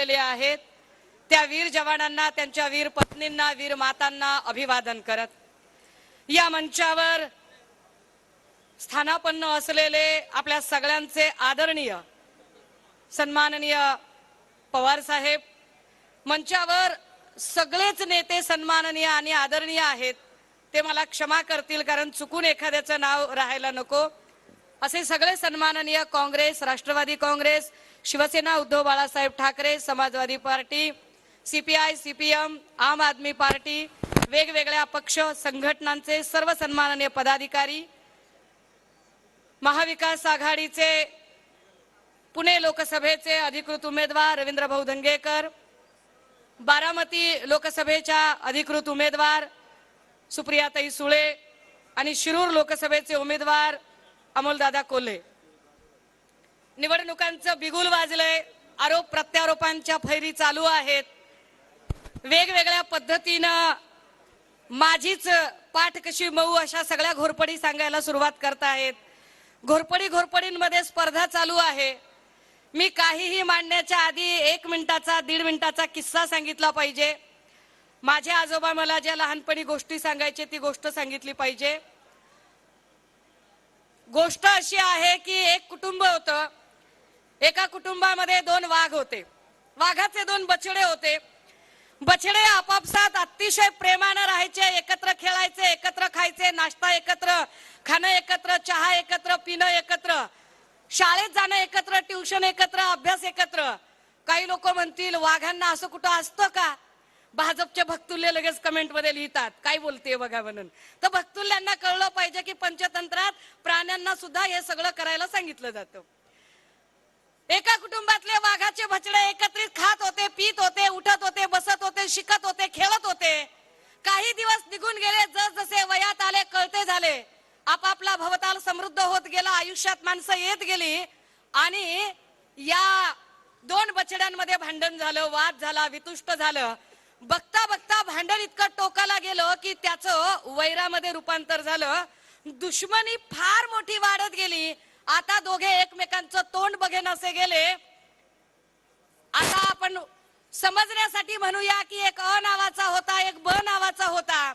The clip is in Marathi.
आलेले आहेत त्या वीर जवानांना, त्यांच्या वीर पत्नींना, वीर मातांना अभिवादन करत या मंचावर स्थानापन्न असलेले आपल्या सगळ्यांचे आदरणीय सन्माननीय पवार साहेब, मंचावर सगळेच नेते सन्माननीय आणि आदरणीय आहेत, ते मला क्षमा करतील कारण चुकून एखाद्याचं नाव राहायला नको, असे सगळे सन्माननीय काँग्रेस, राष्ट्रवादी काँग्रेस, शिवसेना उद्धव बाळासाहेब ठाकरे, समाजवादी पार्टी, सीपीआय, सीपीएम, आम आदमी पार्टी, वेगवेगळ्या पक्ष संघटनांचे सर्व सन्माननीय पदाधिकारी, महाविकास आघाडीचे पुणे लोकसभेचे अधिकृत उमेदवार रवींद्र भाऊ धंगेकर, बारामती लोकसभेच्या अधिकृत उमेदवार सुप्रियाताई सुळे आणि शिरूर लोकसभेचे उमेदवार अमोलदादा कोल्हे, निवडणुकांचं बिगुल वाजलंय, आरोप प्रत्यारोपांच्या फैरी चालू आहेत, वेगवेगळ्या पद्धतीनं माझीच पाठ कशी मऊ अशा सगळ्या घोरपडी सांगायला सुरुवात करतायत, घोरपडींमध्ये स्पर्धा चालू आहे। मी काहीही मांडण्याच्या आधी 1 मिनिटाचा 1.5 मिनिटाचा किस्सा सांगितला पाहिजे। माझे आजोबा मला ज्या लहानपणी गोष्टी सांगायचे ती गोष्ट सांगितली पाहिजे। गोष्ट अशी आहे की एक कुटुंब होतं, एका कुटुंबामध्ये 2 वाघ होते, वाघाचे 2 बछडे होते। बछडे आपापसात अतिशय प्रेमाने राहायचे, एकत्र खेळायचे, एकत्र खायचे, नाश्ता एकत्र, खाणं एकत्र, चहा एकत्र, पिणं एकत्र, शाळेत जाणं एकत्र, ट्युशन एकत्र, अभ्यास एकत्र। काही लोक म्हणतील वाघांना असं कुठं असतं का? भाजपचे भक्तुल्य लगेच कमेंट मध्ये लिहितात काय बोलते बघा म्हणून। तर भक्तुल्यांना कळलं पाहिजे की पंचतंत्रात प्राण्यांना सुद्धा हे सगळं करायला सांगितलं जातं। एका कुटुंबातले वाघाचे बछडे एकत्रित खात होते, पीत होते, उठत होते, बसत होते, शिकत होते, खेळत होते। काही दिवस निघून गेले, जसजसे वयात आले, कळते झाले, आपापला भवताल समृद्ध होत गेला, आयुष्यात माणसं येत गेली आणि या 2 बछड्यांमध्ये भांडण झालं, वाद झाला, वितुष्ट झालं। बघता बघता भांडण इतकं टोकाला गेलं की त्याचं वैरामध्ये रूपांतर झालं, दुश्मनी फार मोठी वाढत गेली। आता दोघे एकमेकांचं तोंड बघेनासे गेले। आता आपण समजण्यासाठी म्हणूया की एक अ नावाचा होता, एक ब नावाचा होता।